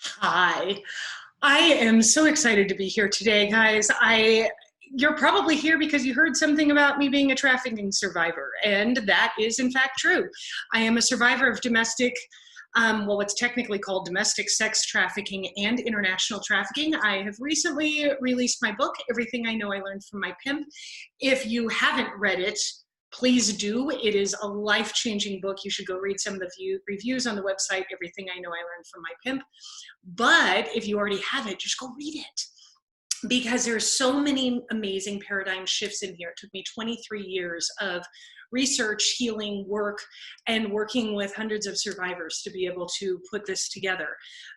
Hi, I am so excited to be here today, guys. You're probably here because you heard something about me being a trafficking survivor, and that is in fact true. I am a survivor of what's technically called domestic sex trafficking and international trafficking. I have recently released my book, Everything I Know I Learned from My Pimp. If you haven't read it, please do. It is a life-changing book. You should go read some of the reviews on the website, Everything I Know I Learned from My Pimp. But if you already have it, just go read it, because there's so many amazing paradigm shifts in here. It took me 23 years of research, healing work, and working with hundreds of survivors to be able to put this together.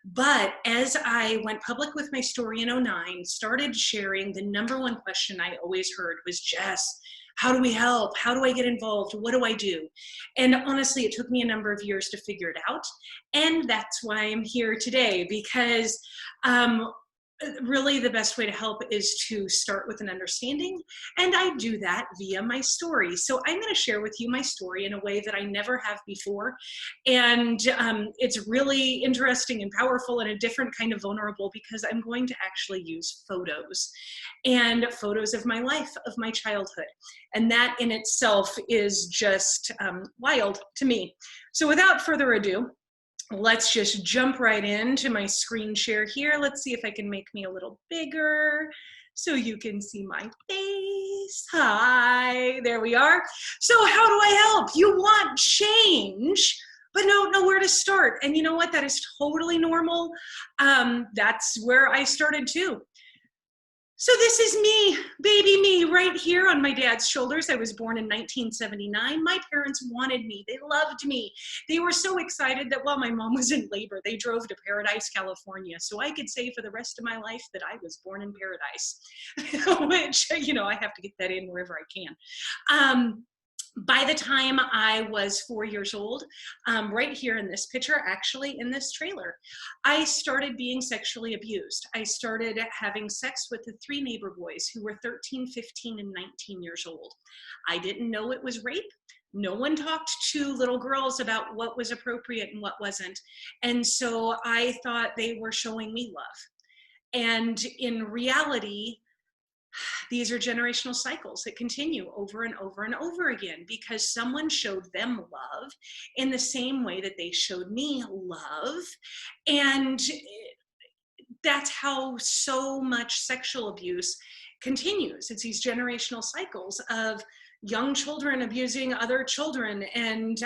But as I went public with my story in '09, started sharing, the number one question I always heard was, Jess, how do we help? How do I get involved? What do I do? And honestly, it took me a number of years to figure it out. And that's why I'm here today, because really the best way to help is to start with an understanding, and I do that via my story. So I'm going to share with you my story in a way that I never have before, and it's really interesting and powerful and a different kind of vulnerable, because I'm going to actually use photos, and photos of my life, of my childhood, and that in itself is just wild to me. So without further ado, let's just jump right into my screen share here. Let's see if I can make me a little bigger so you can see my face. Hi, there we are. So how do I help? You want change, but don't know where to start. And you know what? That is totally normal. That's where I started too. So this is me, baby me, right here on my dad's shoulders. I was born in 1979. My parents wanted me. They loved me. They were so excited that while my mom was in labor, they drove to Paradise, California, so I could say for the rest of my life that I was born in paradise, which, you know, I have to get that in wherever I can. By the time I was 4 years old, right here in this picture, actually in this trailer, I started being sexually abused. I started having sex with the 3 neighbor boys who were 13, 15, and 19 years old. I didn't know it was rape. No one talked to little girls about what was appropriate and what wasn't. And so I thought they were showing me love. And in reality, these are generational cycles that continue over and over and over again, because someone showed them love in the same way that they showed me love. And that's how so much sexual abuse continues. It's these generational cycles of young children abusing other children. And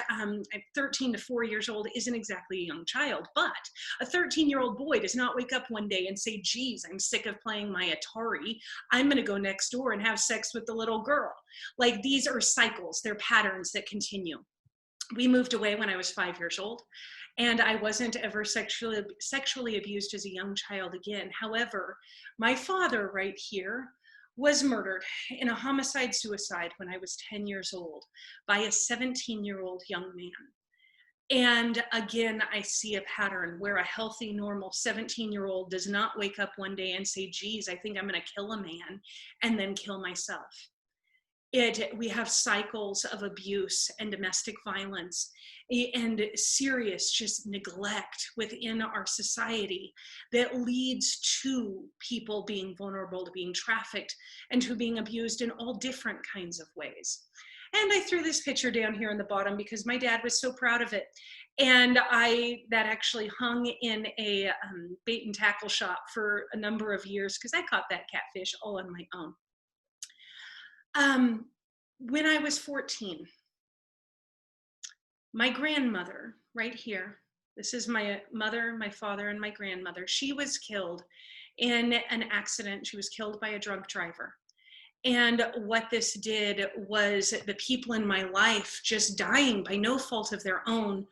13 to 4 years old isn't exactly a young child, but a 13-year-old boy does not wake up one day and say, geez, I'm sick of playing my Atari. I'm gonna go next door and have sex with the little girl. Like, these are cycles, they're patterns that continue. We moved away when I was 5 years old, and I wasn't ever sexually abused as a young child again. However, my father right here was murdered in a homicide-suicide when I was 10 years old by a 17-year-old young man. And again, I see a pattern where a healthy, normal 17-year-old does not wake up one day and say, geez, I think I'm gonna kill a man, and then kill myself. We have cycles of abuse and domestic violence and serious just neglect within our society that leads to people being vulnerable to being trafficked and to being abused in all different kinds of ways. And I threw this picture down here in the bottom because my dad was so proud of it. And that actually hung in a bait and tackle shop for a number of years, because I caught that catfish all on my own. When I was 14, my grandmother, right here, this is my mother, my father, and my grandmother, she was killed in an accident. She was killed by a drunk driver. And what this did was the people in my life just dying by no fault of their own.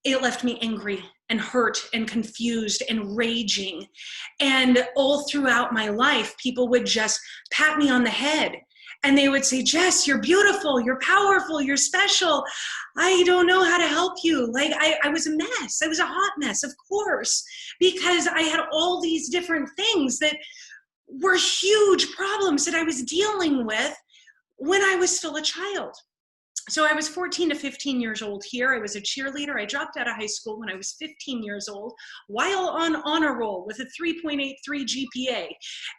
It left me angry and hurt and confused and raging. And all throughout my life, people would just pat me on the head. And they would say, Jess, you're beautiful, you're powerful, you're special. I don't know how to help you. Like, I was a mess. I was a hot mess, of course, because I had all these different things that were huge problems that I was dealing with when I was still a child. So I was 14 to 15 years old here. I was a cheerleader. I dropped out of high school when I was 15 years old while on honor roll with a 3.83 GPA.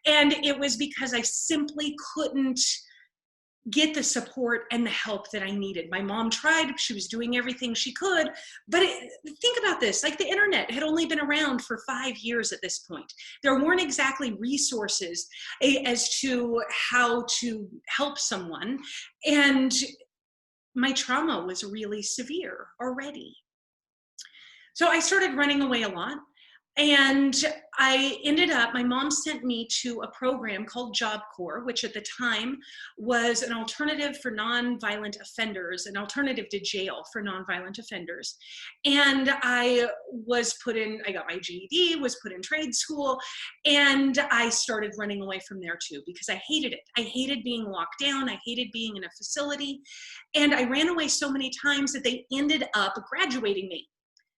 And it was because I simply couldn't get the support and the help that I needed. My mom tried, she was doing everything she could, but think about this, like the internet had only been around for 5 years at this point. There weren't exactly resources as to how to help someone, and my trauma was really severe already. So I started running away a lot. And I ended up, my mom sent me to a program called Job Corps, which at the time was an alternative for nonviolent offenders, an alternative to jail for nonviolent offenders. And I got my GED, was put in trade school, and I started running away from there too, because I hated it. I hated being locked down. I hated being in a facility. And I ran away so many times that they ended up graduating me.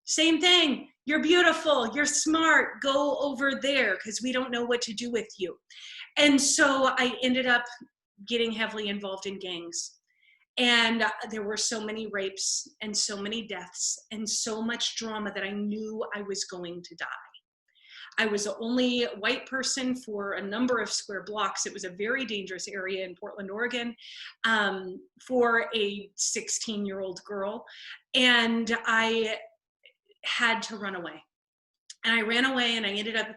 Same thing. You're beautiful. You're smart. Go over there because we don't know what to do with you. And so I ended up getting heavily involved in gangs. And there were so many rapes and so many deaths and so much drama that I knew I was going to die. I was the only white person for a number of square blocks. It was a very dangerous area in Portland, Oregon, for a 16-year-old girl. And I had to run away. And I ran away and I ended up,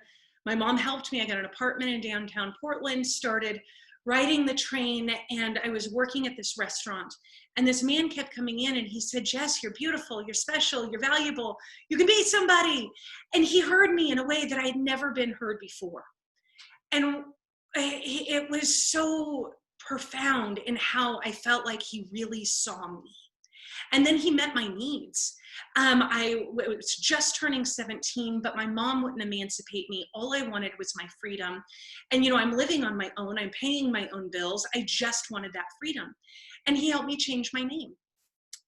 my mom helped me. I got an apartment in downtown Portland, started riding the train, and I was working at this restaurant. And this man kept coming in and he said, Jess, you're beautiful, you're special, you're valuable, you can be somebody. And he heard me in a way that I had never been heard before. And it was so profound in how I felt like he really saw me. And then he met my needs. I was just turning 17, but my mom wouldn't emancipate me. All I wanted was my freedom. And, you know, I'm living on my own. I'm paying my own bills. I just wanted that freedom. And he helped me change my name.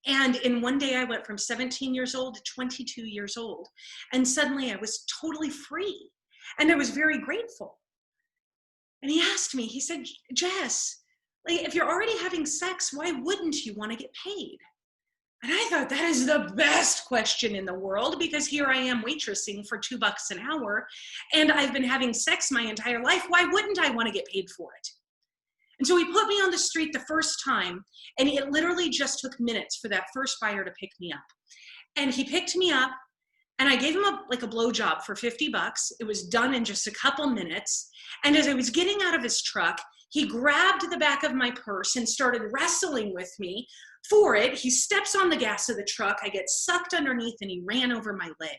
And in one day, I went from 17 years old to 22 years old. And suddenly I was totally free. And I was very grateful. And he asked me, he said, Jess, like, if you're already having sex, why wouldn't you want to get paid? And I thought that is the best question in the world, because here I am waitressing for $2 an hour and I've been having sex my entire life. Why wouldn't I want to get paid for it? And so he put me on the street the first time, and it literally just took minutes for that first buyer to pick me up. And he picked me up and I gave him a blowjob for $50. It was done in just a couple minutes. And as I was getting out of his truck, he grabbed the back of my purse and started wrestling with me for it. He steps on the gas of the truck. I get sucked underneath and he ran over my leg.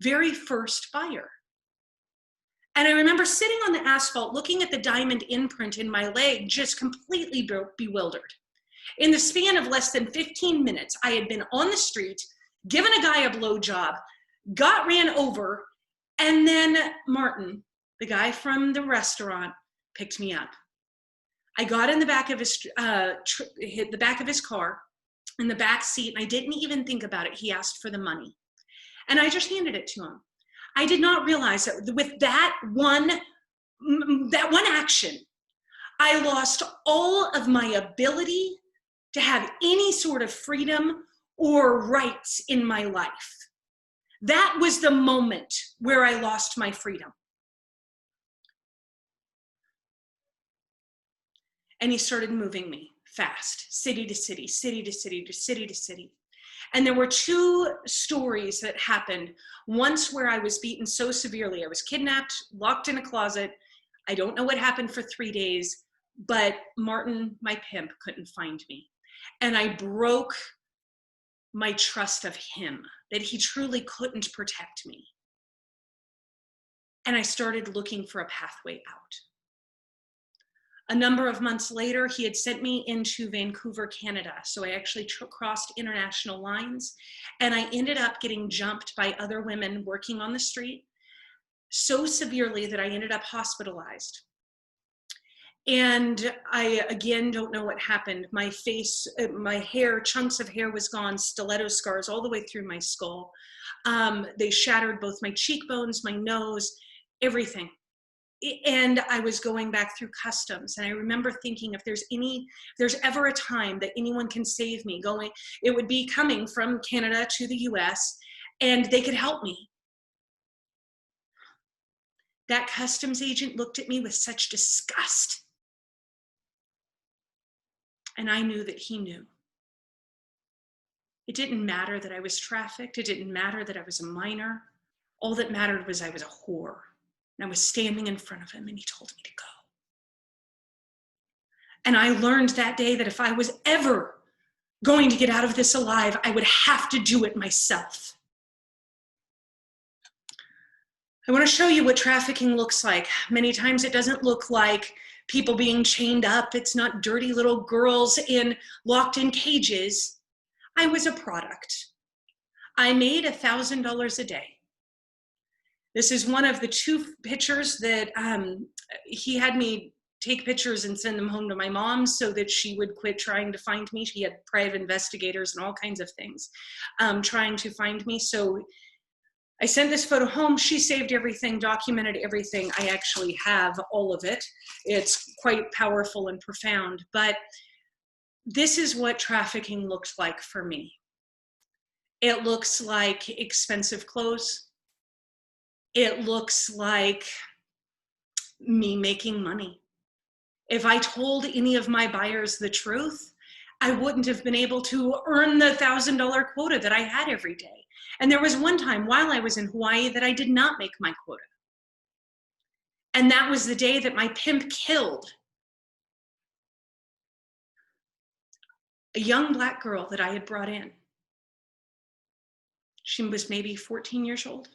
Very first buyer. And I remember sitting on the asphalt looking at the diamond imprint in my leg, just completely bewildered. In the span of less than 15 minutes, I had been on the street, given a guy a blowjob, got ran over, and then Martin, the guy from the restaurant, picked me up. I got in the back of his car, in the back seat, and I didn't even think about it. He asked for the money, and I just handed it to him. I did not realize that with that one action, I lost all of my ability to have any sort of freedom or rights in my life. That was the moment where I lost my freedom. And he started moving me fast, city to city, city to city to city to city. And there were two stories that happened. Once where I was beaten so severely, I was kidnapped, locked in a closet. I don't know what happened for 3 days, but Martin, my pimp, couldn't find me. And I broke my trust of him, that he truly couldn't protect me. And I started looking for a pathway out. A number of months later, he had sent me into Vancouver, Canada. So I actually crossed international lines, and I ended up getting jumped by other women working on the street so severely that I ended up hospitalized. And I, again, don't know what happened. My face, my hair, chunks of hair was gone, stiletto scars all the way through my skull. They shattered both my cheekbones, my nose, everything. and I was going back through customs, and I remember thinking, if there's ever a time that anyone can save me, it would be coming from Canada to the US, and they could help me. That customs agent looked at me with such disgust. And I knew that he knew. It didn't matter that I was trafficked. It didn't matter that I was a minor. All that mattered was I was a whore. And I was standing in front of him, and he told me to go. And I learned that day that if I was ever going to get out of this alive, I would have to do it myself. I want to show you what trafficking looks like. Many times it doesn't look like people being chained up. It's not dirty little girls locked in cages. I was a product. I made $1,000 a day. This is one of the 2 pictures that he had me take pictures and send them home to my mom so that she would quit trying to find me. She had private investigators and all kinds of things trying to find me. So I sent this photo home. She saved everything, documented everything. I actually have all of it. It's quite powerful and profound. But this is what trafficking looked like for me. It looks like expensive clothes. It looks like me making money. If I told any of my buyers the truth, I wouldn't have been able to earn the $1,000 quota that I had every day. And there was one time while I was in Hawaii that I did not make my quota. And that was the day that my pimp killed a young Black girl that I had brought in. She was maybe 14 years old.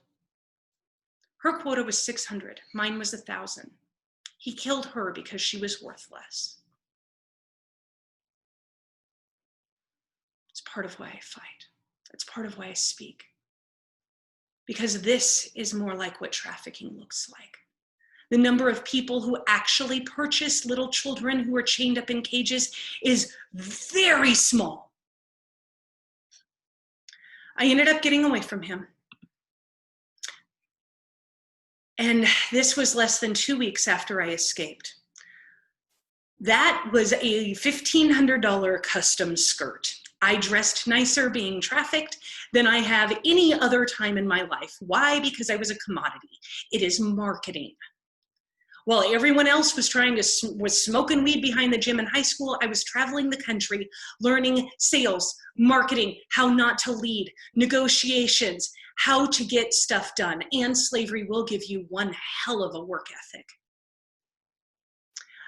Her quota was 600. Mine was 1,000. He killed her because she was worthless. It's part of why I fight. It's part of why I speak. Because this is more like what trafficking looks like. The number of people who actually purchase little children who are chained up in cages is very small. I ended up getting away from him. And this was less than 2 weeks after I escaped. That was a $1,500 custom skirt. I dressed nicer being trafficked than I have any other time in my life. Why? Because I was a commodity. It is marketing. While everyone else was smoking weed behind the gym in high school, I was traveling the country, learning sales, marketing, how not to lead, negotiations, how to get stuff done. And slavery will give you one hell of a work ethic.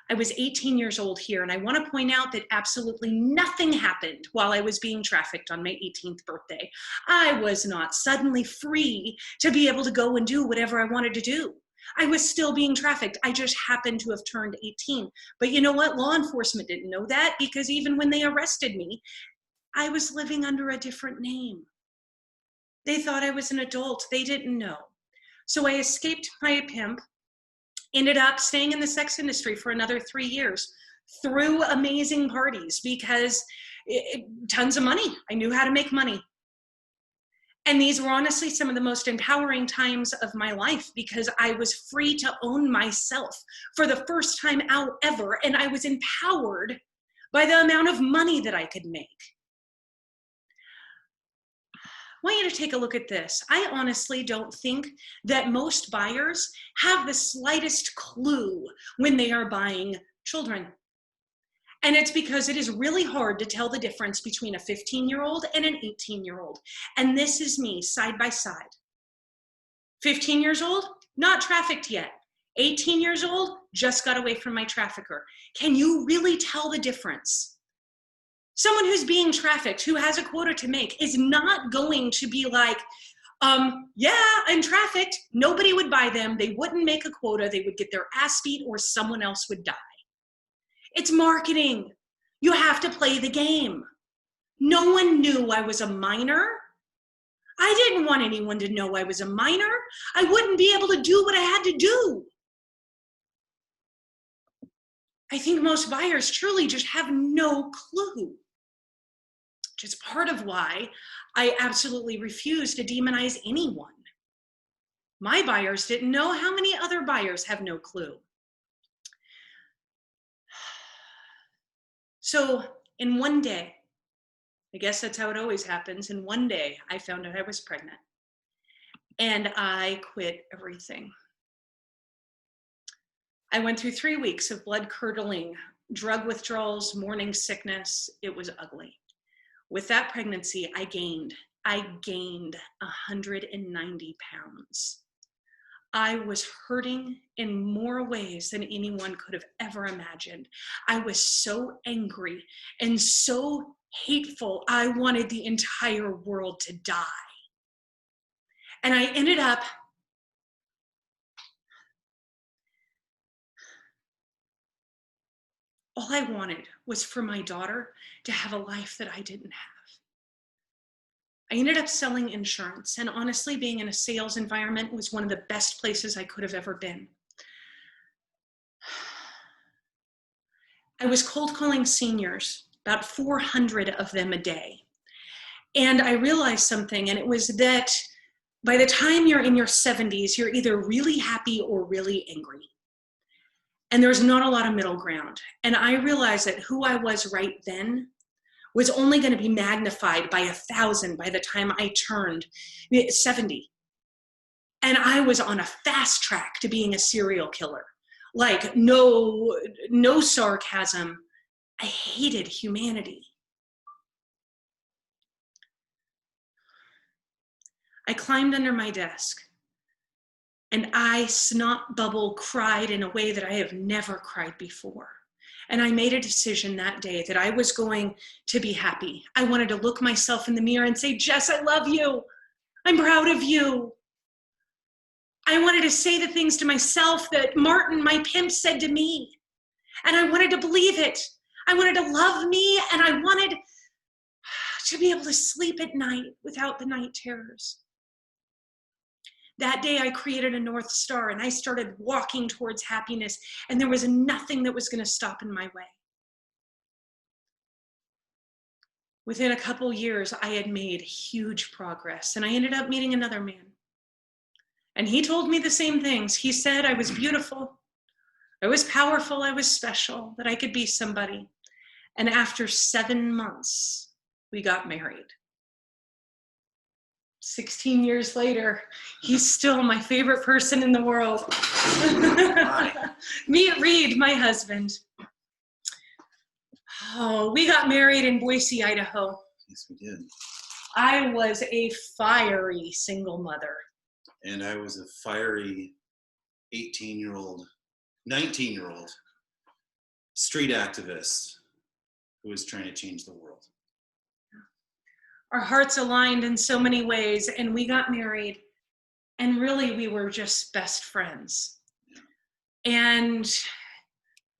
I was 18 years old here, and I want to point out that absolutely nothing happened while I was being trafficked on my 18th birthday. I was not suddenly free to be able to go and do whatever I wanted to do. I was still being trafficked. I just happened to have turned 18. But you know what? Law enforcement didn't know that, because even when they arrested me, I was living under a different name. They thought I was an adult. They didn't know. So I escaped my pimp, ended up staying in the sex industry for another 3 years, threw amazing parties because tons of money. I knew how to make money. And these were honestly some of the most empowering times of my life, because I was free to own myself for the first time out ever. And I was empowered by the amount of money that I could make. I want you to take a look at this. I honestly don't think that most buyers have the slightest clue when they are buying children. And it's because it is really hard to tell the difference between a 15-year-old and an 18-year-old. And this is me side by side. 15 years old, not trafficked yet. 18 years old, just got away from my trafficker. Can you really tell the difference? Someone who's being trafficked, who has a quota to make, is not going to be like, yeah, I'm trafficked. Nobody would buy them. They wouldn't make a quota. They would get their ass beat, or someone else would die. It's marketing. You have to play the game. No one knew I was a minor. I didn't want anyone to know I was a minor. I wouldn't be able to do what I had to do. I think most buyers truly just have no clue. Which is part of why I absolutely refuse to demonize anyone. My buyers didn't know. How many other buyers have no clue? So in one day, I guess that's how it always happens. In one day, I found out I was pregnant and I quit everything. I went through 3 weeks of blood curdling, drug withdrawals, morning sickness. It was ugly. With that pregnancy, I gained 190 pounds. I was hurting in more ways than anyone could have ever imagined. I was so angry and so hateful. I wanted the entire world to die. And I ended up all I wanted was for my daughter to have a life that I didn't have. I ended up selling insurance, and honestly, being in a sales environment was one of the best places I could have ever been. I was cold calling seniors, about 400 of them a day. And I realized something, and it was that by the time you're in your 70s, you're either really happy or really angry. And there's not a lot of middle ground. And I realized that who I was right then was only going to be magnified by 1,000 by the time I turned 70. And I was on a fast track to being a serial killer. Like, no sarcasm. I hated humanity. I climbed under my desk and I snot bubble cried in a way that I have never cried before. And I made a decision that day that I was going to be happy. I wanted to look myself in the mirror and say, Jess, I love you. I'm proud of you. I wanted to say the things to myself that Martin, my pimp, said to me. And I wanted to believe it. I wanted to love me, and I wanted to be able to sleep at night without the night terrors. That day I created a North Star and I started walking towards happiness, and there was nothing that was going to stop in my way. Within a couple years, I had made huge progress, and I ended up meeting another man. And he told me the same things. He said I was beautiful, I was powerful, I was special, that I could be somebody. And after 7 months, we got married. 16 years later, he's still my favorite person in the world. Meet Reed, my husband. Oh, we got married in Boise, Idaho. Yes, we did. I was a fiery single mother. And I was a fiery 18-year-old, 19-year-old street activist who was trying to change the world. Our hearts aligned in so many ways, and we got married, and really we were just best friends. And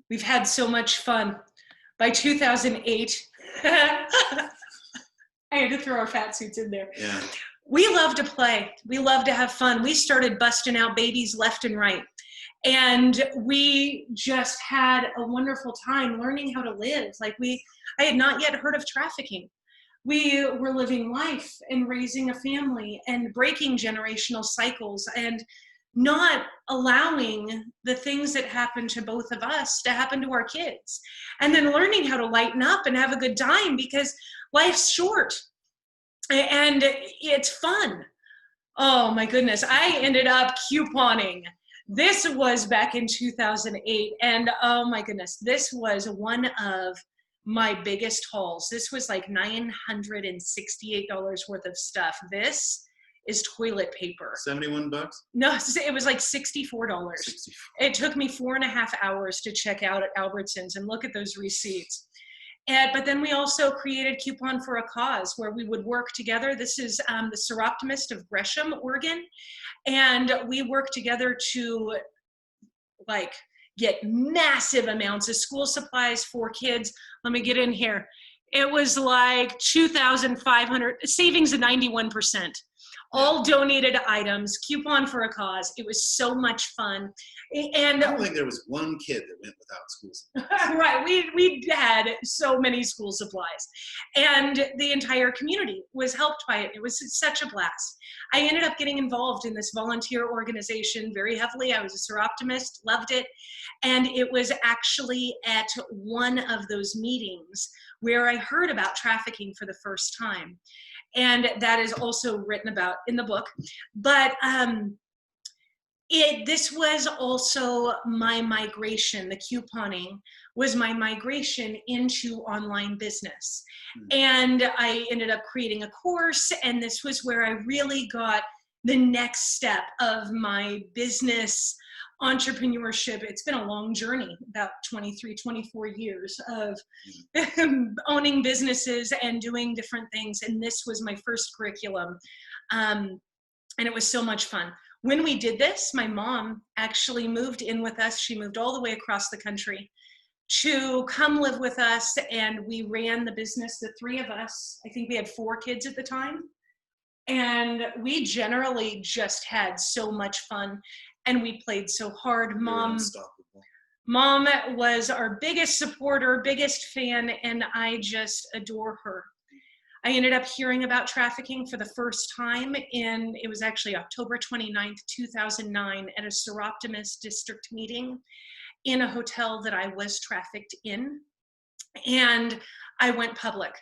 we've had so much fun. By 2008, I had to throw our fat suits in there. Yeah. We love to play. We love to have fun. We started busting out babies left and right. And we just had a wonderful time learning how to live. I had not yet heard of trafficking. We were living life and raising a family and breaking generational cycles and not allowing the things that happened to both of us to happen to our kids. And then learning how to lighten up and have a good time, because life's short and it's fun. Oh my goodness. I ended up couponing. This was back in 2008. And oh my goodness, this was one of my biggest hauls. This was like $968 worth of stuff. This is toilet paper. 71 bucks? No, it was like $64. It took me 4.5 hours to check out at Albertsons and look at those receipts. But then we also created Coupon for a Cause, where we would work together. This is the Seroptimist of Gresham, Oregon. And we worked together to get massive amounts of school supplies for kids. Let me get in here. It was like 2,500, savings of 91%. all donated items, coupon for a cause. It was so much fun. And I don't think there was one kid that went without school supplies. right, we had so many school supplies, and the entire community was helped by it. It was such a blast. I ended up getting involved in this volunteer organization very heavily. I was a seroptimist, loved it, and it was actually at one of those meetings where I heard about trafficking for the first time, and that is also written about in the book. But this was also my migration. The couponing was my migration into online business. And I ended up creating a course, and this was where I really got the next step of my business entrepreneurship. It's been a long journey, about 23, 24 years of owning businesses and doing different things. And this was my first curriculum. And it was so much fun. When we did this, my mom actually moved in with us. She moved all the way across the country to come live with us, and we ran the business, the three of us. I think we had 4 kids at the time, and we generally just had so much fun, and we played so hard. Mom was our biggest supporter, biggest fan, and I just adore her. I ended up hearing about trafficking for the first time it was actually October 29th, 2009 at a seroptimist district meeting in a hotel that I was trafficked in, and I went public.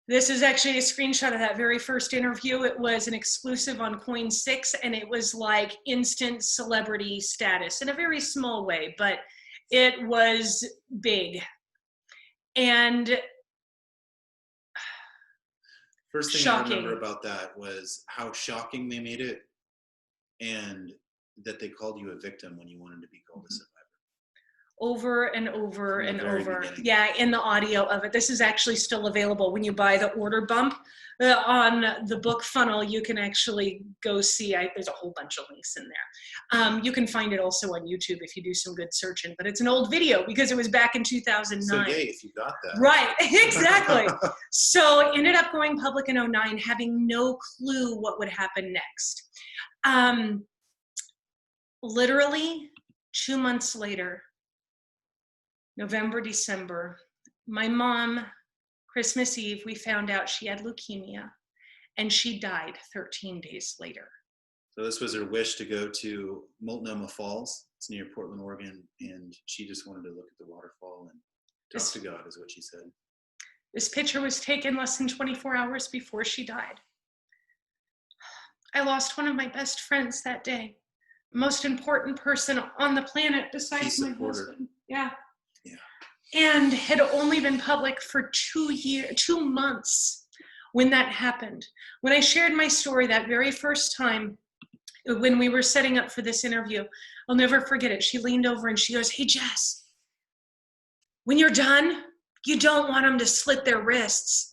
This is actually a screenshot of that very first interview. It was an exclusive on Coin 6, and it was like instant celebrity status in a very small way, but it was big. And first thing shocking. I remember about that was how shocking they made it, and that they called you a victim when you wanted to be called a survivor. Over and over and over. Beginning. Yeah, in the audio of it. This is actually still available. When you buy the order bump on the book funnel, you can actually go see, there's a whole bunch of links in there. You can find it also on YouTube if you do some good searching, but it's an old video because it was back in 2009. So yay, if you got that. Right, exactly. So ended up going public in 2009, having no clue what would happen next. Literally 2 months later, November, December, my mom, Christmas Eve, we found out she had leukemia, and she died 13 days later. So this was her wish to go to Multnomah Falls. It's near Portland, Oregon, and she just wanted to look at the waterfall and talk to God, is what she said. This picture was taken less than 24 hours before she died. I lost one of my best friends that day. The most important person on the planet besides my husband. Yeah. And had only been public for 2 months when that happened. When I shared my story that very first time, when we were setting up for this interview, I'll never forget it. She leaned over and she goes, "Hey, Jess, when you're done, you don't want them to slit their wrists."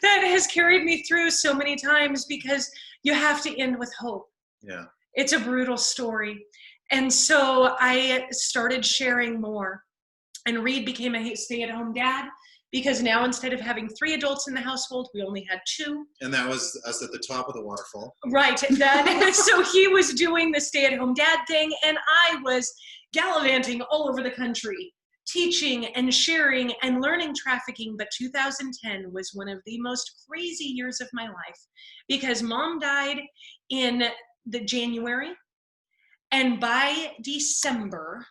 That has carried me through so many times because you have to end with hope. Yeah. It's a brutal story. And so I started sharing more, and Reed became a stay-at-home dad because now instead of having 3 adults in the household, we only had 2. And that was us at the top of the waterfall. Right. So he was doing the stay-at-home dad thing, and I was gallivanting all over the country, teaching and sharing and learning trafficking. But 2010 was one of the most crazy years of my life because Mom died in the January. And by December,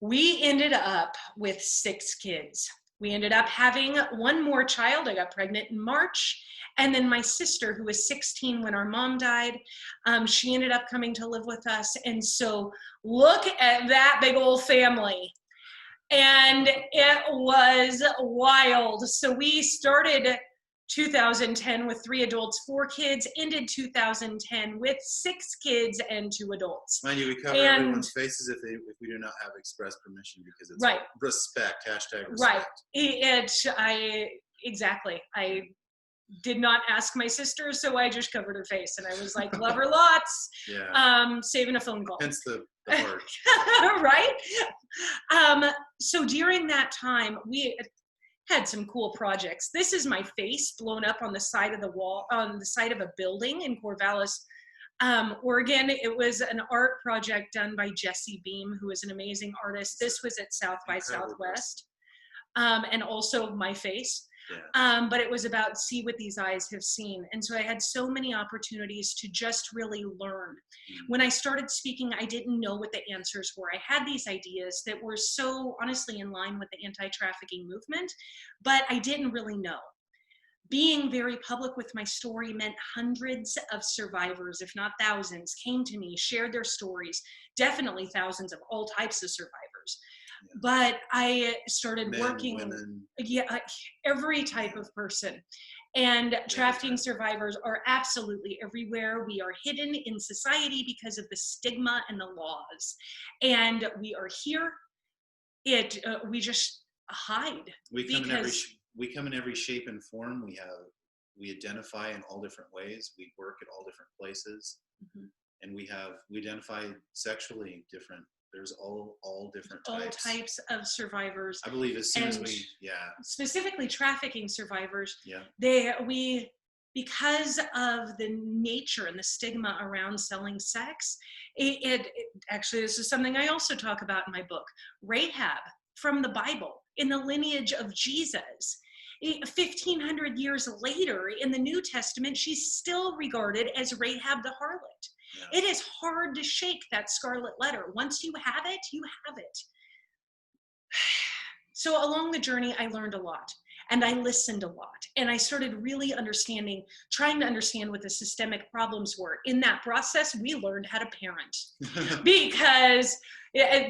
we ended up with 6 kids. We ended up having 1 more child. I got pregnant in March. And then my sister, who was 16 when our mom died, she ended up coming to live with us. And so look at that big old family. And it was wild. So we started 2010 with 3 adults, 4 kids, ended 2010 with 6 kids and 2 adults. Mind you, we cover everyone's faces if we do not have express permission because it's right. Respect, hashtag respect. Right. Exactly. I did not ask my sister, so I just covered her face and I was like, love her lots. Yeah. Saving a phone call. Hence the heart. Right? So during that time, had some cool projects. This is my face blown up on the side of the wall, on the side of a building in Corvallis, Oregon. It was an art project done by Jesse Beam, who is an amazing artist. This was at South by Southwest, and also my face. Yeah. But it was about see what these eyes have seen. And so I had so many opportunities to just really learn. When I started speaking, I didn't know what the answers were. I had these ideas that were so honestly in line with the anti-trafficking movement, but I didn't really know. Being very public with my story meant hundreds of survivors, if not thousands, came to me, shared their stories, definitely thousands of all types of survivors. Yeah. But I started working, women. Yeah, every type of person. And trafficking survivors are absolutely everywhere. We are hidden in society because of the stigma and the laws. And we are here. We just hide. We come in every shape and form. We identify in all different ways. We work at all different places, and we identify sexually different. There's all different types. All types of survivors. I believe as soon as specifically trafficking survivors. Yeah. Because of the nature and the stigma around selling sex, it actually, this is something I also talk about in my book. Rahab from the Bible, in the lineage of Jesus. 1,500 years later in the New Testament, she's still regarded as Rahab the harlot. Yeah. It is hard to shake that scarlet letter. Once you have it, you have it. So along the journey, I learned a lot, and I listened a lot, and I started really trying to understand what the systemic problems were. In that process, we learned how to parent because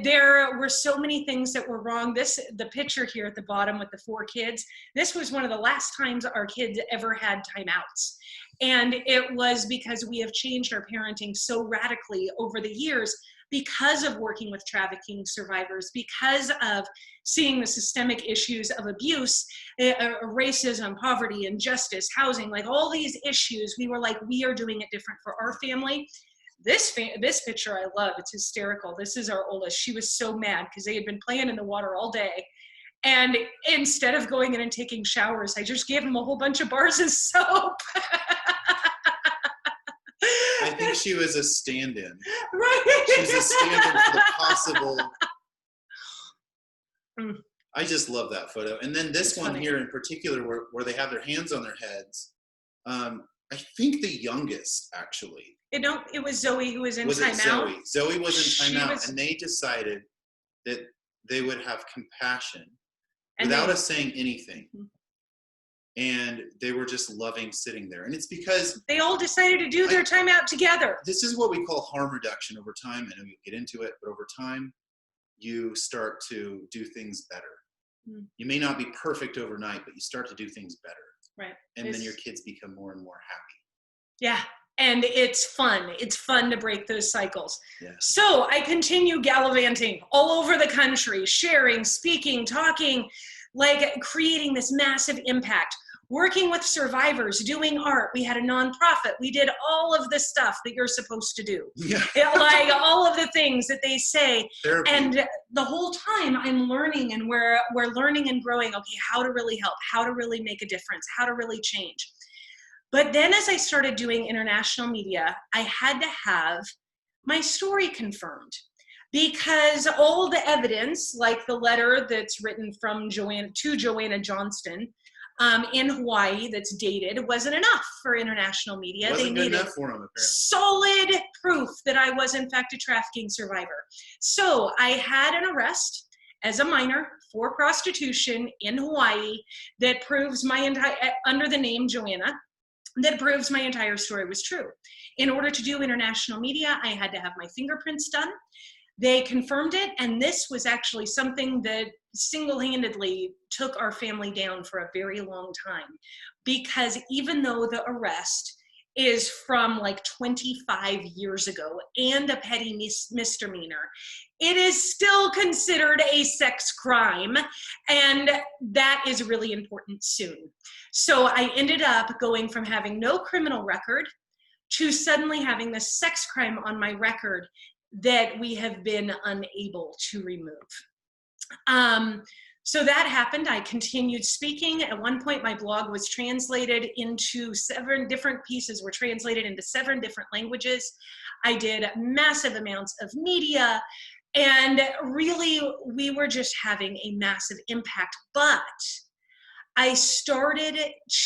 there were so many things that were wrong. The picture here at the bottom with the 4 kids, this was one of the last times our kids ever had timeouts. And it was because we have changed our parenting so radically over the years because of working with trafficking survivors, because of seeing the systemic issues of abuse, racism, poverty, injustice, housing, like all these issues. We were like, we are doing it different for our family. This picture I love. It's hysterical. This is our oldest. She was so mad because they had been playing in the water all day. And instead of going in and taking showers, I just gave them a whole bunch of bars of soap. I think she was a stand-in. Right. She's a stand-in for the possible. I just love that photo. And then this one here in particular, where they have their hands on their heads. I think the youngest, actually. It was Zoe who was in timeout. Zoe was in timeout, and they decided that they would have compassion without us saying anything. And they were just loving sitting there. And it's because they all decided to do their timeout together. This is what we call harm reduction over time. I know you get into it, but over time, you start to do things better. You may not be perfect overnight, but you start to do things better. Right. And then your kids become more and more happy. Yeah. And it's fun. It's fun to break those cycles. Yes. So I continue gallivanting all over the country, sharing, speaking, talking, like creating this massive impact. Working with survivors, doing art. We had a nonprofit. We did all of the stuff that you're supposed to do. Yeah. Like all of the things that they say. Therapy. And the whole time I'm learning, and we're learning and growing, okay, how to really help, how to really make a difference, how to really change. But then as I started doing international media, I had to have my story confirmed. Because all the evidence, like the letter that's written from Joanna Johnston, in Hawaii that's dated, wasn't enough for international media. Wasn't they good needed enough for them, apparently. Solid proof that I was in fact a trafficking survivor. So I had an arrest as a minor for prostitution in Hawaii that proves under the name Joanna, that proves my entire story was true. In order to do international media, I had to have my fingerprints done. They confirmed it, and this was actually something that single-handedly took our family down for a very long time, because even though the arrest is from like 25 years ago and a petty misdemeanor, it is still considered a sex crime, and that is really important soon. So I ended up going from having no criminal record to suddenly having this sex crime on my record that we have been unable to remove. So that happened. I continued speaking. At one point, my blog was translated into 7 different pieces, were translated into 7 different languages. I did massive amounts of media, and really, we were just having a massive impact. But I started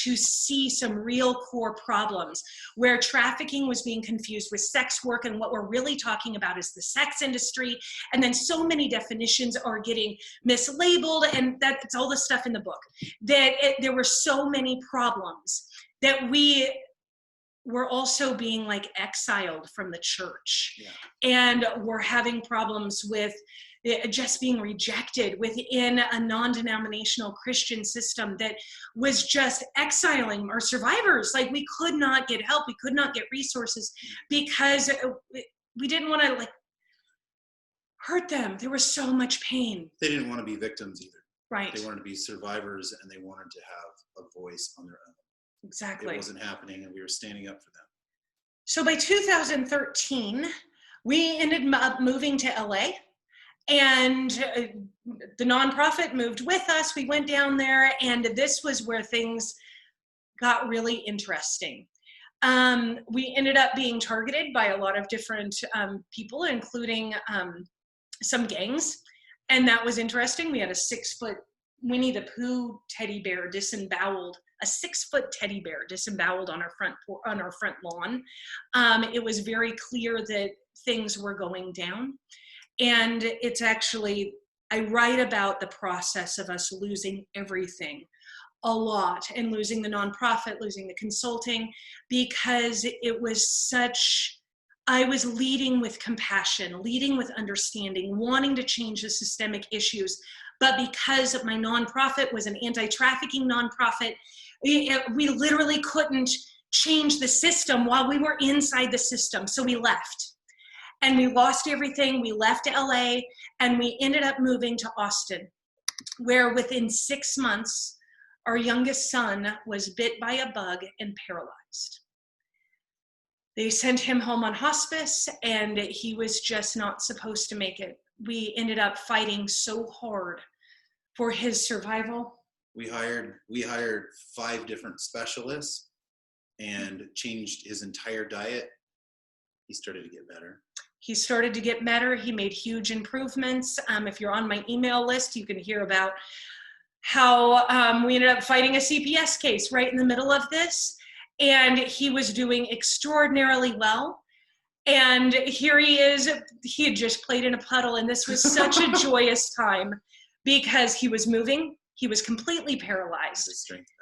to see some real core problems where trafficking was being confused with sex work, and what we're really talking about is the sex industry. And then so many definitions are getting mislabeled, and that's all the stuff in the book. There were so many problems that we were also being like exiled from the church. Yeah. And we're having problems with just being rejected within a non-denominational Christian system that was just exiling our survivors. Like, we could not get help, we could not get resources because we didn't want to like hurt them. There was so much pain. They didn't want to be victims either. Right. They wanted to be survivors, and they wanted to have a voice on their own. Exactly. It wasn't happening, and we were standing up for them. So by 2013, we ended up moving to LA. And the nonprofit moved with us. We went down there, and this was where things got really interesting. We ended up being targeted by a lot of different people, including some gangs, and that was interesting. We had a 6-foot Winnie the Pooh teddy bear disemboweled, a 6-foot teddy bear disemboweled on our front lawn. It was very clear that things were going down. And it's actually, I write about the process of us losing everything a lot, and losing the nonprofit, losing the consulting, because it was such, I was leading with compassion, leading with understanding, wanting to change the systemic issues. But because my nonprofit was an anti-trafficking nonprofit, we literally couldn't change the system while we were inside the system. So we left. And we lost everything. We left LA, and we ended up moving to Austin, where within 6 months, our youngest son was bit by a bug and paralyzed. They sent him home on hospice, and he was just not supposed to make it. We ended up fighting so hard for his survival. We hired 5 different specialists and changed his entire diet. He started to get better. He started to get better. He made huge improvements. If you're on my email list, you can hear about how we ended up fighting a CPS case right in the middle of this. And he was doing extraordinarily well. And here he is. He had just played in a puddle. And this was such a joyous time because he was moving. He was completely paralyzed. His strength back.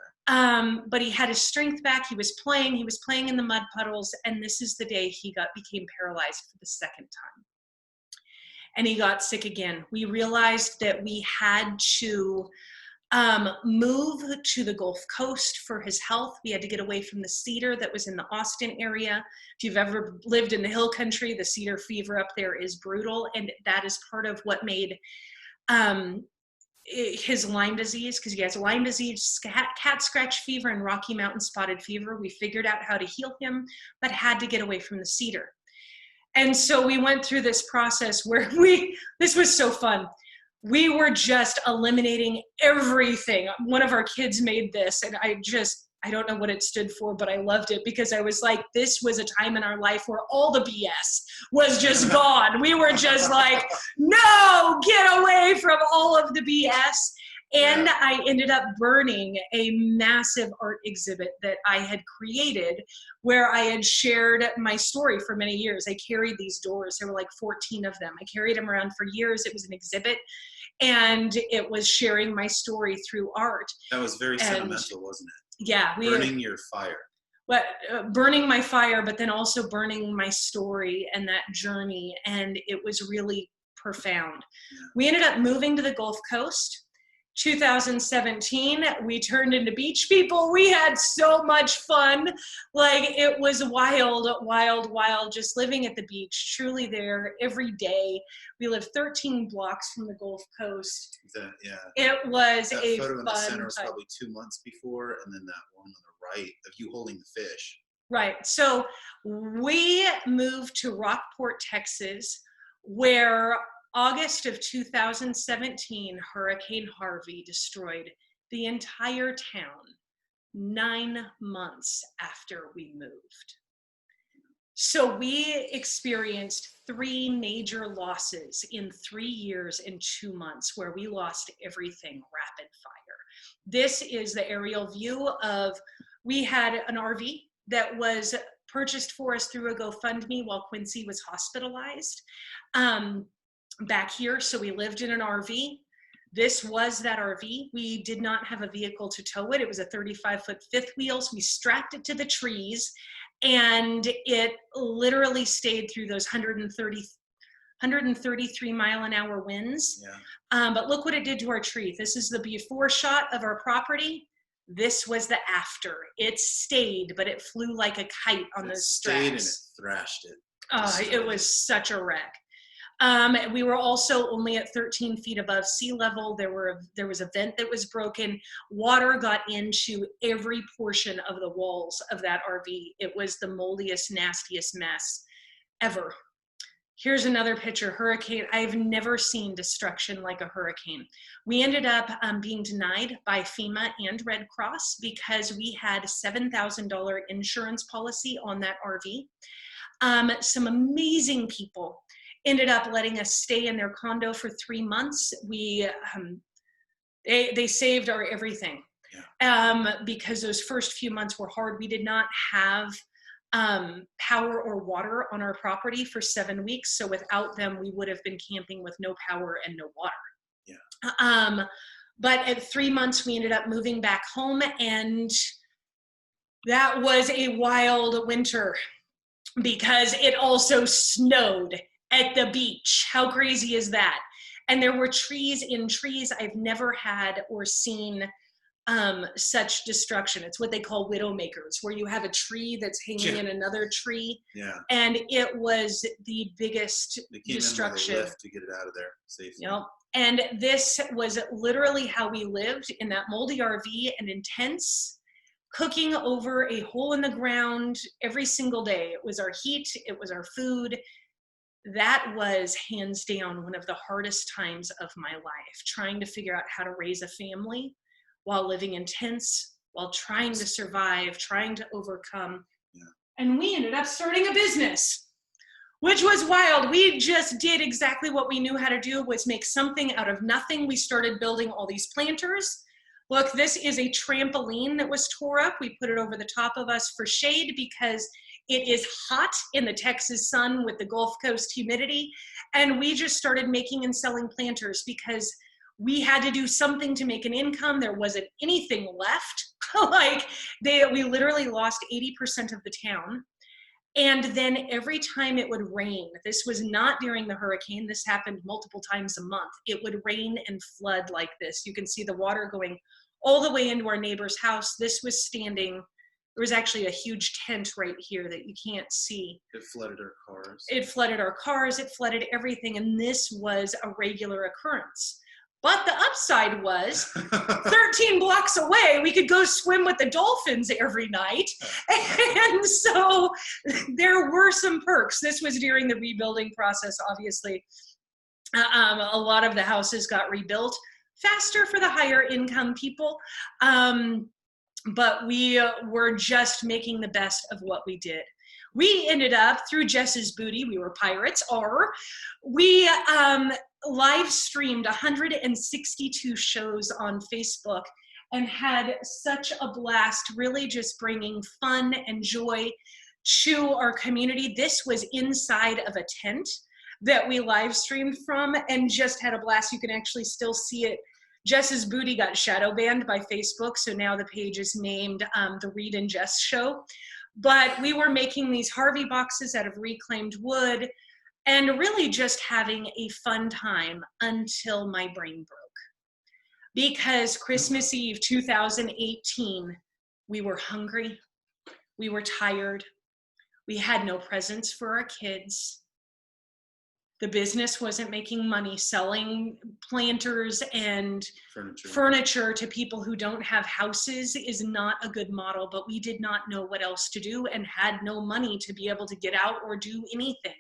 But he had his strength back. He was playing in the mud puddles, and this is the day he became paralyzed for the second time. And he got sick again. We realized that we had to move to the Gulf Coast for his health. We had to get away from the cedar that was in the Austin area. If you've ever lived in the hill country, the cedar fever up there is brutal, and that is part of what made his Lyme disease, because he has Lyme disease, cat scratch fever, and Rocky Mountain spotted fever. We figured out how to heal him, but had to get away from the cedar. And so we went through this process where this was so fun. We were just eliminating everything. One of our kids made this, and I don't know what it stood for, but I loved it because I was like, this was a time in our life where all the BS was just gone. We were just like, no, get away from all of the BS. And Yeah. I ended up burning a massive art exhibit that I had created where I had shared my story for many years. I carried these doors. There were like 14 of them. I carried them around for years. It was an exhibit, and it was sharing my story through art. That was very sentimental, wasn't it? Yeah. Burning your fire. Burning my fire, but then also burning my story and that journey. And it was really profound. Yeah. We ended up moving to the Gulf Coast. 2017, we turned into beach people. We had so much fun. Like, it was wild, wild, wild, just living at the beach, truly there every day. We lived 13 blocks from the Gulf Coast. Yeah. It was That a photo in the fun center was time. probably 2 months before, and then that one on the right of you holding the fish. Right. So we moved to Rockport, Texas, where August of 2017, Hurricane Harvey destroyed the entire town 9 months after we moved. So we experienced 3 major losses in 3 years and 2 months, where we lost everything rapid fire. This is the aerial view of, we had an RV that was purchased for us through a GoFundMe while Quincy was hospitalized back here. So we lived in an RV. This was that RV. We did not have a vehicle to tow it. It was a 35-foot fifth wheels. We strapped it to the trees, and it literally stayed through those 133 mile an hour winds. Yeah. But look what it did to our tree. This is the before shot of our property. This was the after. It stayed, but it flew like a kite on those straps. Stayed and it thrashed it. It was such a wreck. We were also only at 13 feet above sea level. There was a vent that was broken. Water got into every portion of the walls of that RV. It was the moldiest, nastiest mess ever. Here's another picture, hurricane. I've never seen destruction like a hurricane. We ended up being denied by FEMA and Red Cross because we had $7,000 insurance policy on that RV. Some amazing people ended up letting us stay in their condo for 3 months. They saved our everything. Yeah. Because those first few months were hard. We did not have power or water on our property for 7 weeks. So without them, we would have been camping with no power and no water. Yeah. But at 3 months, we ended up moving back home, and that was a wild winter because it also snowed at the beach. How crazy is that? And there were trees in trees. I've never had or seen such destruction. It's what they call widowmakers, where you have a tree that's hanging in another tree. Yeah. And it was the biggest destruction. They came in with a lift to get it out of there safely. Yep. And this was literally how we lived in that moldy RV, and intense, cooking over a hole in the ground every single day. It was our heat, it was our food. That was hands down one of the hardest times of my life, trying to figure out how to raise a family while living in tents, while trying to survive, trying to overcome. Yeah. And we ended up starting a business, which was wild. We just did exactly what we knew how to do, was make something out of nothing. We started building all these planters. Look, this is a trampoline that was tore up. We put it over the top of us for shade because it is hot in the Texas sun with the Gulf Coast humidity. And we just started making and selling planters because we had to do something to make an income. There wasn't anything left. We literally lost 80% of the town. And then every time it would rain, this was not during the hurricane, this happened multiple times a month, it would rain and flood like this. You can see the water going all the way into our neighbor's house. This was standing, there was actually a huge tent right here that you can't see. It flooded our cars. It flooded our cars, it flooded everything, and this was a regular occurrence. But the upside was 13 blocks away, we could go swim with the dolphins every night. And so there were some perks. This was during the rebuilding process, obviously. A lot of the houses got rebuilt faster for the higher income people. But we were just making the best of what we did. We ended up, through Jess's booty, we were pirates, we live streamed 162 shows on Facebook and had such a blast, really just bringing fun and joy to our community. This was inside of a tent that we live streamed from and just had a blast. You can actually still see it. Jess's booty got shadow banned by Facebook, so now the page is named The Reed and Jess Show. But we were making these Harvey boxes out of reclaimed wood and really just having a fun time until my brain broke. Because Christmas Eve 2018, we were hungry, we were tired, we had no presents for our kids. The business wasn't making money. Selling planters and Furniture. furniture to people who don't have houses is not a good model, but we did not know what else to do and had no money to be able to get out or do anything.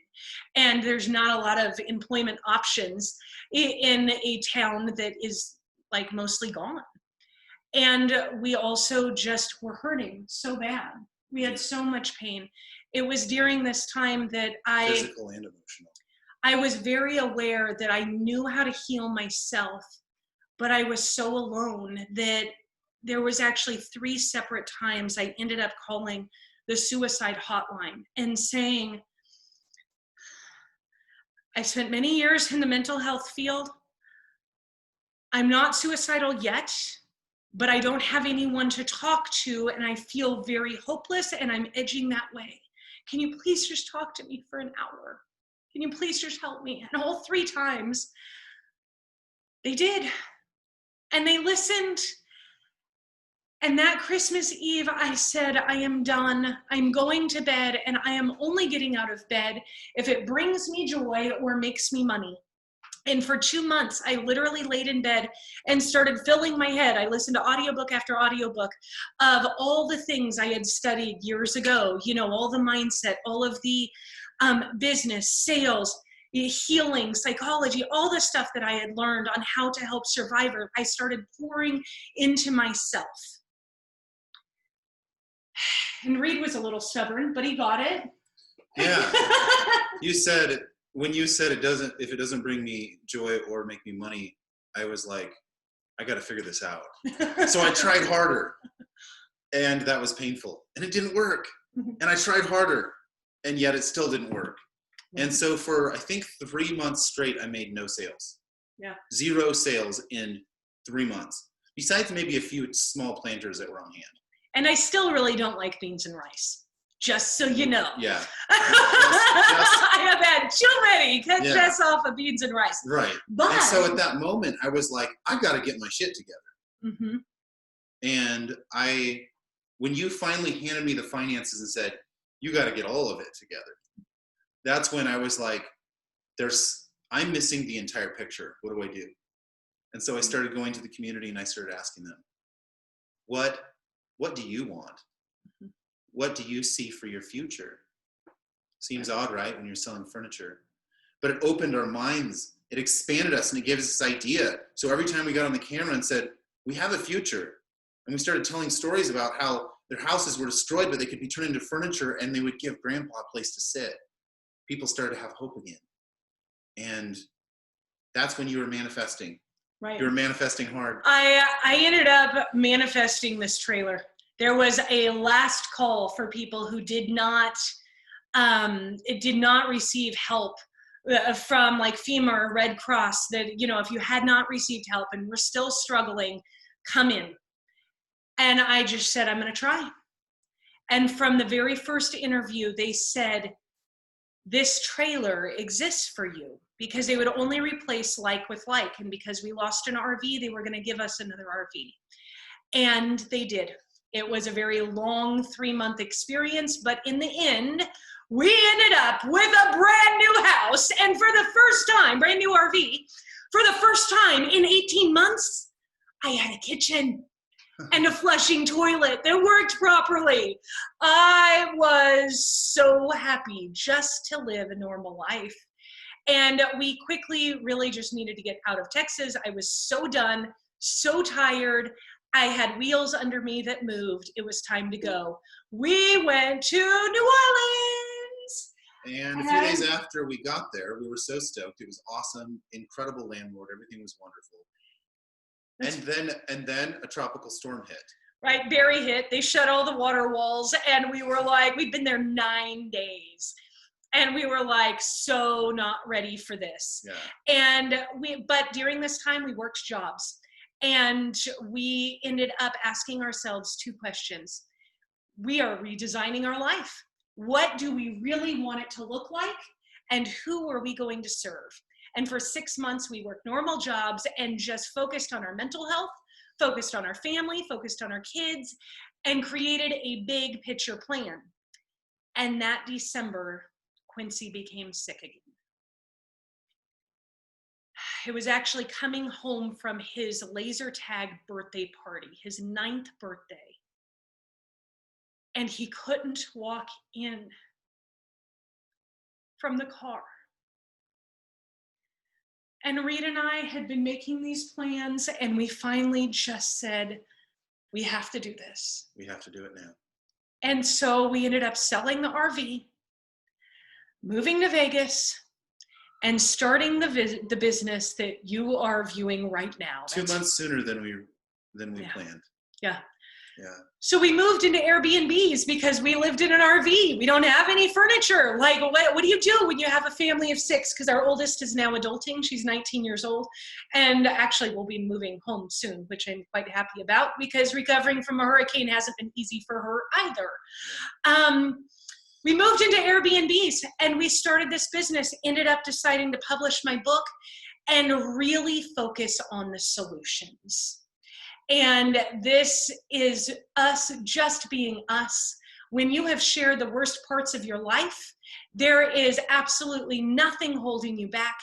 And there's not a lot of employment options in a town that is like mostly gone. And we also just were hurting so bad. We had so much pain. It was during this time that Physical and emotional. I was very aware that I knew how to heal myself, but I was so alone that there was actually 3 separate times I ended up calling the suicide hotline and saying, I spent many years in the mental health field. I'm not suicidal yet, but I don't have anyone to talk to, and I feel very hopeless, and I'm edging that way. Can you please just talk to me for an hour? Can you please just help me? And all 3 times, they did. And they listened. And that Christmas Eve, I said, I am done. I'm going to bed, and I am only getting out of bed if it brings me joy or makes me money. And for 2 months, I literally laid in bed and started filling my head. I listened to audiobook after audiobook of all the things I had studied years ago, you know, all the mindset, all of the business, sales, healing, psychology, all the stuff that I had learned on how to help survivors. I started pouring into myself. And Reed was a little stubborn, but he got it. Yeah. You said, when you said if it doesn't bring me joy or make me money, I was like, I got to figure this out. So I tried harder, and that was painful, and it didn't work. And I tried harder, and yet it still didn't work. And so for, I think, 3 months straight, I made no sales. Yeah. 0 sales in 3 months, besides maybe a few small planters that were on hand. And I still really don't like beans and rice, just so you know. Yeah. I have had too many just off of beans and rice. Right. But, and so at that moment, I was like, I got to get my shit together. Mm-hmm. And when you finally handed me the finances and said, you got to get all of it together, that's when I was like, I'm missing the entire picture. What do I do? And so I started going to the community and I started asking them, what do you want? Mm-hmm. What do you see for your future? Seems odd, right, when you're selling furniture. But it opened our minds. It expanded us, and it gave us this idea. So every time we got on the camera and said, we have a future, and we started telling stories about how their houses were destroyed, but they could be turned into furniture, and they would give grandpa a place to sit. People started to have hope again. And that's when you were manifesting. Right. You were manifesting hard. I ended up manifesting this trailer. There was a last call for people who did not receive help from like FEMA or Red Cross, that, you know, if you had not received help and were still struggling, come in. And I just said, I'm going to try. And from the very first interview, they said, this trailer exists for you, because they would only replace like with like. And because we lost an RV, they were going to give us another RV. And they did. It was a very long 3-month experience, but in the end, we ended up with a brand new house. And for the first time, brand new RV, for the first time in 18 months, I had a kitchen and a flushing toilet that worked properly. I was so happy just to live a normal life. And we quickly really just needed to get out of Texas. I was so done, so tired. I had wheels under me that moved. It was time to go. We went to New Orleans. And a few days after we got there, we were so stoked. It was awesome, incredible landlord. Everything was wonderful. And then a tropical storm hit. Right, Barry hit. They shut all the water walls, and we were like, we'd been there 9 days. And we were like, so not ready for this. Yeah. But during this time, we worked jobs. And we ended up asking ourselves 2 questions. We are redesigning our life. What do we really want it to look like? And who are we going to serve? And for 6 months, we worked normal jobs and just focused on our mental health, focused on our family, focused on our kids, and created a big picture plan. And that December, Quincy became sick again. He was actually coming home from his laser tag birthday party, his 9th birthday. And he couldn't walk in from the car. And Reed and I had been making these plans, and we finally just said, we have to do this. We have to do it now. And so we ended up selling the RV, moving to Vegas, and starting the business that you are viewing right now. 2 months sooner than we Yeah. planned. Yeah. Yeah. So we moved into Airbnbs because we lived in an RV. We don't have any furniture. Like, what do you do when you have a family of 6? Because our oldest is now adulting. She's 19 years old. And actually, we'll be moving home soon, which I'm quite happy about because recovering from a hurricane hasn't been easy for her either. We moved into Airbnbs and we started this business, ended up deciding to publish my book and really focus on the solutions. And this is us just being us. When you have shared the worst parts of your life, there is absolutely nothing holding you back.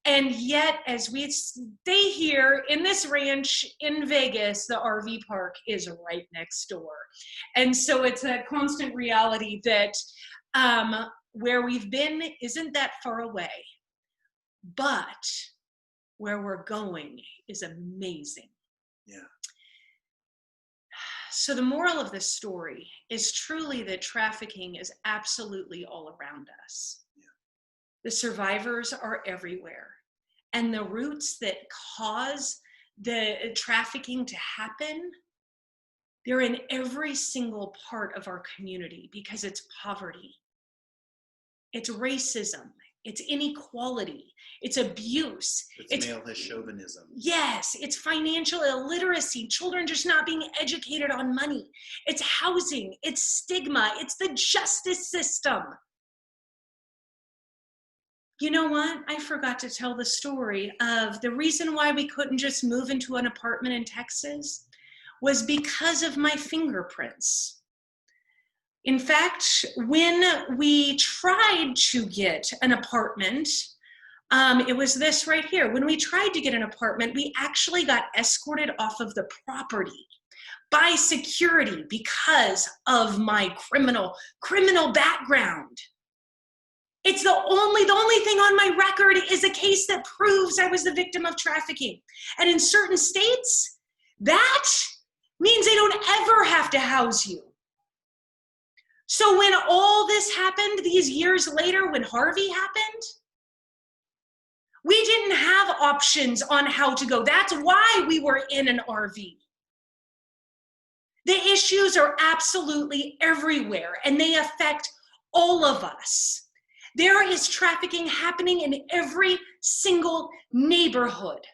And yet, as we stay here in this ranch in Vegas, the RV park is right next door. And so it's a constant reality that where we've been isn't that far away, but where we're going is amazing. Yeah. So the moral of this story is truly that trafficking is absolutely all around us. Yeah. The survivors are everywhere. And the roots that cause the trafficking to happen, they're in every single part of our community because it's poverty, it's racism, it's inequality, it's abuse. It's male chauvinism. Yes, it's financial illiteracy, children just not being educated on money. It's housing, it's stigma, it's the justice system. You know what? I forgot to tell the story of the reason why we couldn't just move into an apartment in Texas was because of my fingerprints. In fact, when we tried to get an apartment, it was this right here. When we tried to get an apartment, we actually got escorted off of the property by security because of my criminal background. It's the only thing on my record is a case that proves I was the victim of trafficking. And in certain states, that means they don't ever have to house you. So when all this happened these years later, when Harvey happened, we didn't have options on how to go. That's why we were in an RV. The issues are absolutely everywhere, and they affect all of us. There is trafficking happening in every single neighborhood.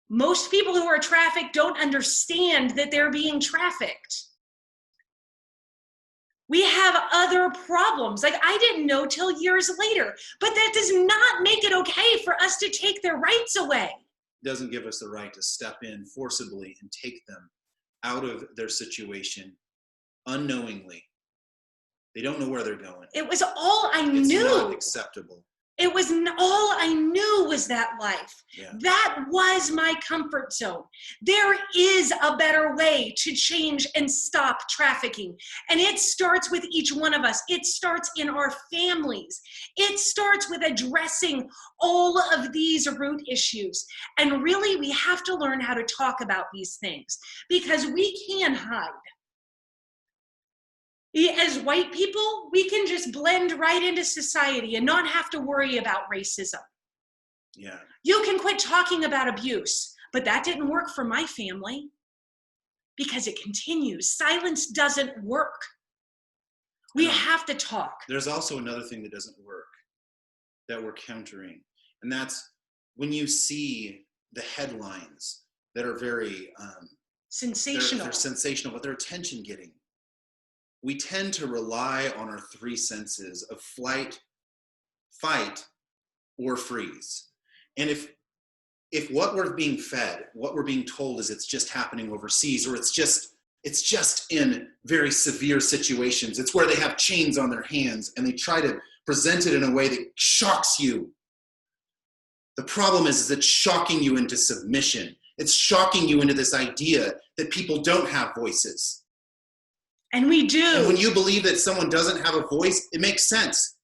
Most people who are trafficked don't understand that they're being trafficked. We have other problems. Like, I didn't know till years later, but that does not make it okay for us to take their rights away. It doesn't give us the right to step in forcibly and take them out of their situation unknowingly. They don't know where they're going. It was all I knew. It's not acceptable. It was all I knew was that life. Yeah. That was my comfort zone. There is a better way to change and stop trafficking. And it starts with each one of us. It starts in our families. It starts with addressing all of these root issues. And really, we have to learn how to talk about these things because we can hide. As white people, we can just blend right into society and not have to worry about racism. Yeah. You can quit talking about abuse, but that didn't work for my family because it continues. Silence doesn't work. We have to talk. There's also another thing that doesn't work that we're countering, and that's when you see the headlines that are very sensational. They're sensational, but they're attention getting. We tend to rely on our 3 senses of flight, fight, or freeze. And if what we're being fed, what we're being told is it's just happening overseas, or it's just in very severe situations, it's where they have chains on their hands and they try to present it in a way that shocks you. The problem is it's shocking you into submission. It's shocking you into this idea that people don't have voices. And we do. And when you believe that someone doesn't have a voice, it makes sense.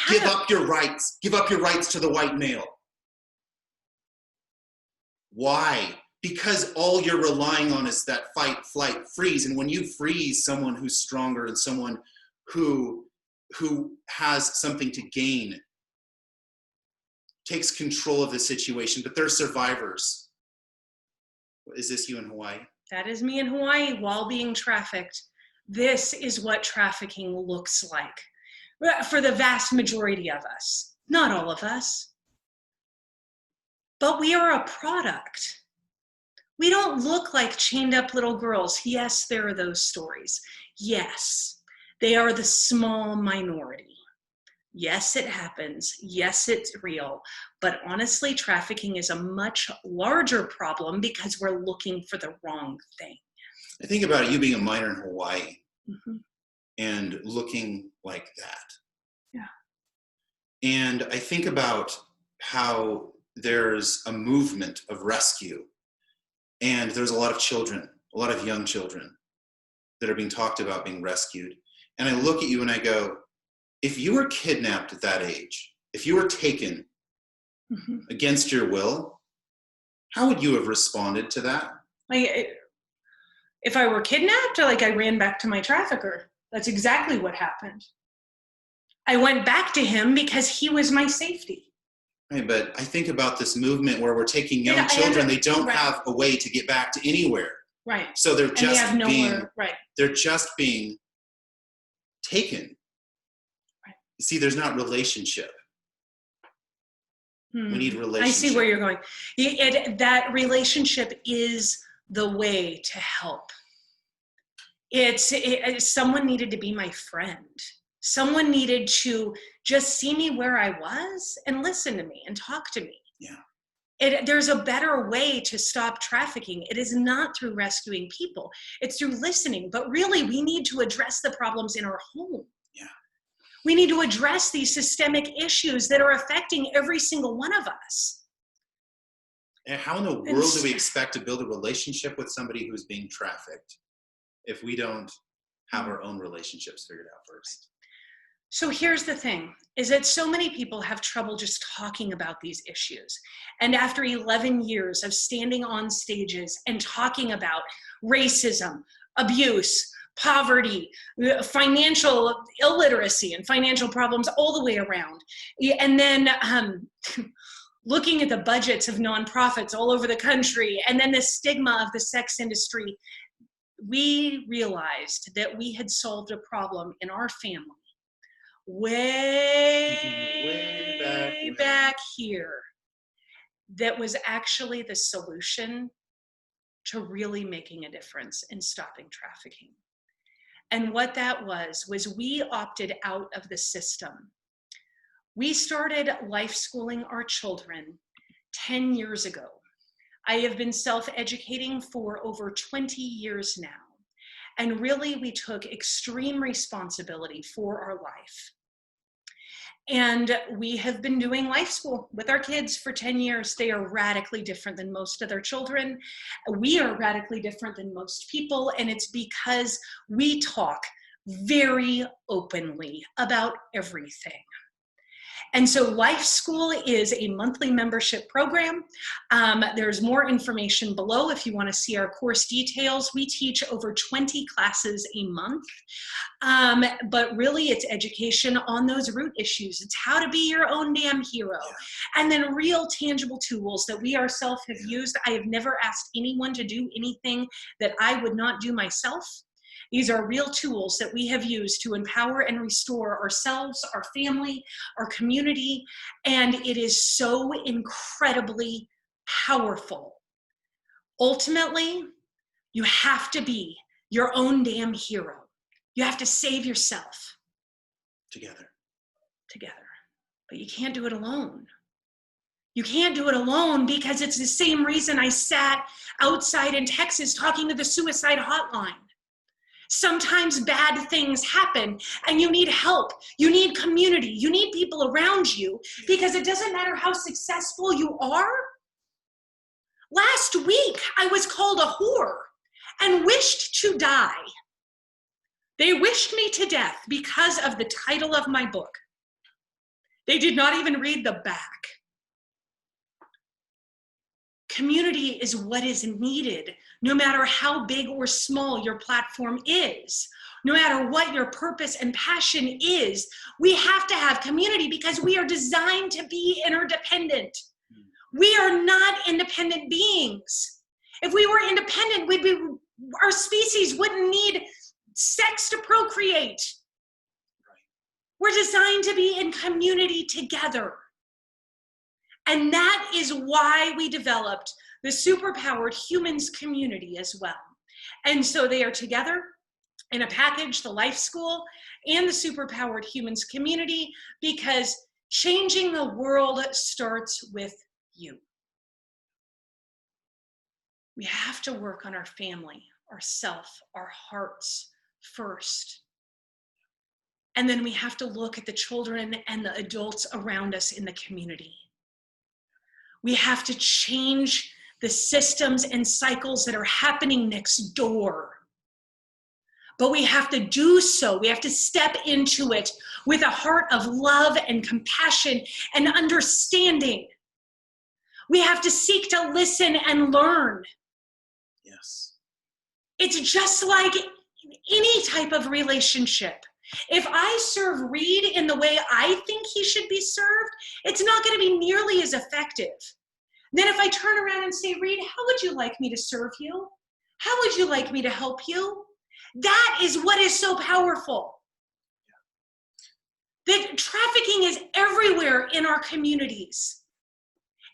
Give up your rights. Give up your rights to the white male. Why? Because all you're relying on is that fight, flight, freeze. And when you freeze someone who's stronger and someone who has something to gain, takes control of the situation, but they're survivors. Is this you in Hawaii? That is me in Hawaii while being trafficked. This is what trafficking looks like for the vast majority of us. Not all of us. But we are a product. We don't look like chained up little girls. Yes, there are those stories. Yes, they are the small minority. Yes, it happens. Yes, it's real. But honestly, trafficking is a much larger problem because we're looking for the wrong thing. I think about you being a minor in Hawaii Mm-hmm. and looking like that. Yeah. And I think about how there's a movement of rescue, and there's a lot of children, a lot of young children that are being talked about being rescued. And I look at you and I go, if you were kidnapped at that age, if you were taken Mm-hmm. against your will, how would you have responded to that? Like, if I were kidnapped, like I ran back to my trafficker. That's exactly what happened. I went back to him because he was my safety. Right, but I think about this movement where we're taking young children, they don't have a way to get back to anywhere. Right. So they're just they have nowhere, they're just being taken. Right. You see, there's not relationship. We need relationship. I see where you're going. That relationship is the way to help. Someone needed to be my friend. Someone needed to just see me where I was and listen to me and talk to me. Yeah. There's a better way to stop trafficking. It is not through rescuing people. It's through listening. But really, we need to address the problems in our home. Yeah. We need to address these systemic issues that are affecting every single one of us. And how in the world do we expect to build a relationship with somebody who's being trafficked if we don't have our own relationships figured out first? So here's the thing, is that so many people have trouble just talking about these issues. And after 11 years of standing on stages and talking about racism, abuse, poverty, financial illiteracy, and financial problems all the way around, and then looking at the budgets of nonprofits all over the country, and then the stigma of the sex industry, we realized that we had solved a problem in our family way back here that was actually the solution to really making a difference in stopping trafficking. And what that was we opted out of the system. We started life schooling our children 10 years ago. I have been self-educating for over 20 years now. And really, we took extreme responsibility for our life. And we have been doing life school with our kids for 10 years. They are radically different than most other children. We are radically different than most people. And it's because we talk very openly about everything. And so Life School is a monthly membership program. There's more information below if you want to see our course details. We teach over 20 classes a month, but really it's education on those root issues. It's how to be your own damn hero. And then real tangible tools that we ourselves have used. I have never asked anyone to do anything that I would not do myself. These are real tools that we have used to empower and restore ourselves, our family, our community, and it is so incredibly powerful. Ultimately, you have to be your own damn hero. You have to save yourself. Together. But you can't do it alone. You can't do it alone because it's the same reason I sat outside in Texas talking to the suicide hotline. Sometimes bad things happen and you need help. You need community. You need people around you, because it doesn't matter how successful you are. Last week, I was called a whore and wished to die. They wished me to death because of the title of my book. They did not even read the back. Community is what is needed, no matter how big or small your platform is. No matter what your purpose and passion is, we have to have community because we are designed to be interdependent. We are not independent beings. If we were independent, our species wouldn't need sex to procreate. We're designed to be in community together. And that is why we developed the Superpowered Humans community as well. And so they are together in a package, the Life School and the Superpowered Humans community, because changing the world starts with you. We have to work on our family, ourself, our hearts first. And then we have to look at the children and the adults around us in the community. We have to change the systems and cycles that are happening next door. But we have to do so. We have to step into it with a heart of love and compassion and understanding. We have to seek to listen and learn. Yes. It's just like any type of relationship. If I serve Reed in the way I think he should be served, it's not going to be nearly as effective. Then if I turn around and say, Reed, how would you like me to serve you? How would you like me to help you? That is what is so powerful. That trafficking is everywhere in our communities.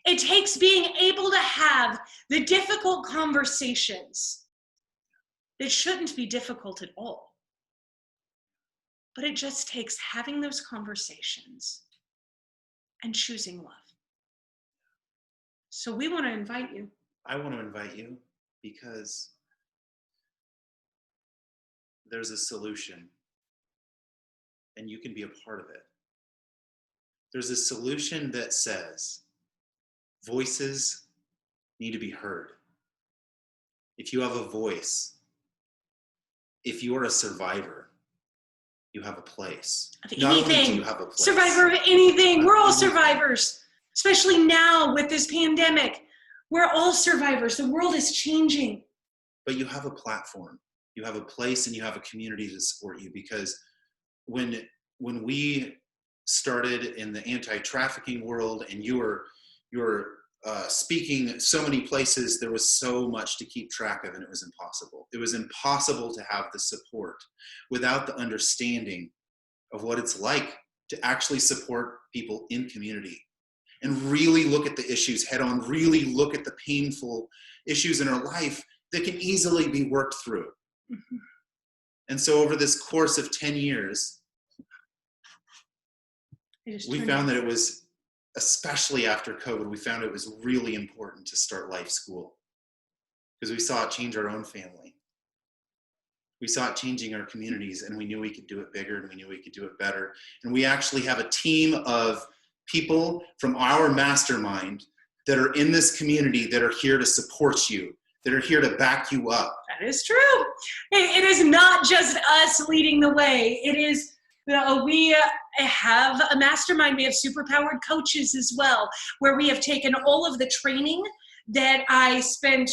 It takes being able to have the difficult conversations that shouldn't be difficult at all. But it just takes having those conversations and choosing love. So we want to invite you. I want to invite you because there's a solution and you can be a part of it. There's a solution that says voices need to be heard. If you have a voice, if you are a survivor, you have a place. Of Not only anything. do you have a place. Survivor of anything. We're all survivors, especially now with this pandemic. We're all survivors. The world is changing. But you have a platform. You have a place and you have a community to support you, because when we started in the anti-trafficking world and you were speaking so many places, there was so much to keep track of and it was impossible. It was impossible to have the support without the understanding of what it's like to actually support people in community and really look at the issues head on, really look at the painful issues in our life that can easily be worked through. Mm-hmm. And so over this course of 10 years, we found that it was, especially after COVID, we found it was really important to start Life School because we saw it change our own family. We saw it changing our communities, and we knew we could do it bigger and we knew we could do it better. And we actually have a team of people from our mastermind that are in this community that are here to support you, that are here to back you up. That is true. It is not just us leading the way. It is, we have a mastermind. We have superpowered coaches as well, where we have taken all of the training that I spent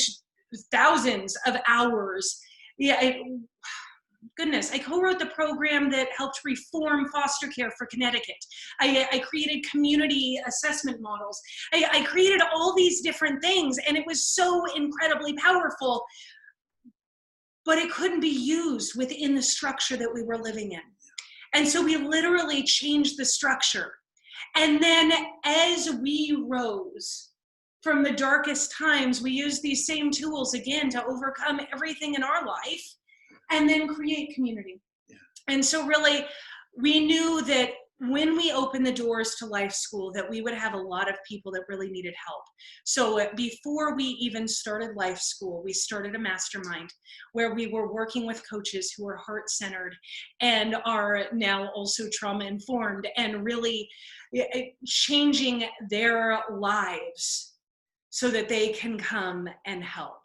thousands of hours. Goodness, I co-wrote the program that helped reform foster care for Connecticut. I created community assessment models. I created all these different things, and it was so incredibly powerful, but it couldn't be used within the structure that we were living in. And so we literally changed the structure. And then as we rose from the darkest times, we used these same tools again to overcome everything in our life and then create community. Yeah. And so really, we knew that when we opened the doors to Life School, that we would have a lot of people that really needed help. So before we even started Life School, we started a mastermind where we were working with coaches who are heart-centered and are now also trauma-informed, and really changing their lives so that they can come and help.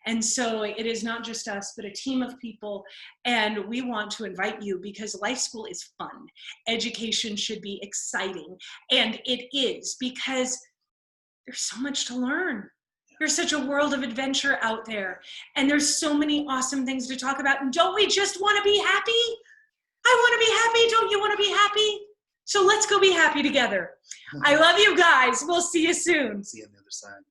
And so it is not just us, but a team of people. And we want to invite you, because Life School is fun. Education should be exciting. And it is, because there's so much to learn. There's such a world of adventure out there. And there's so many awesome things to talk about. And don't we just want to be happy? I want to be happy. Don't you want to be happy? So let's go be happy together. I love you guys. We'll see you soon. See you on the other side.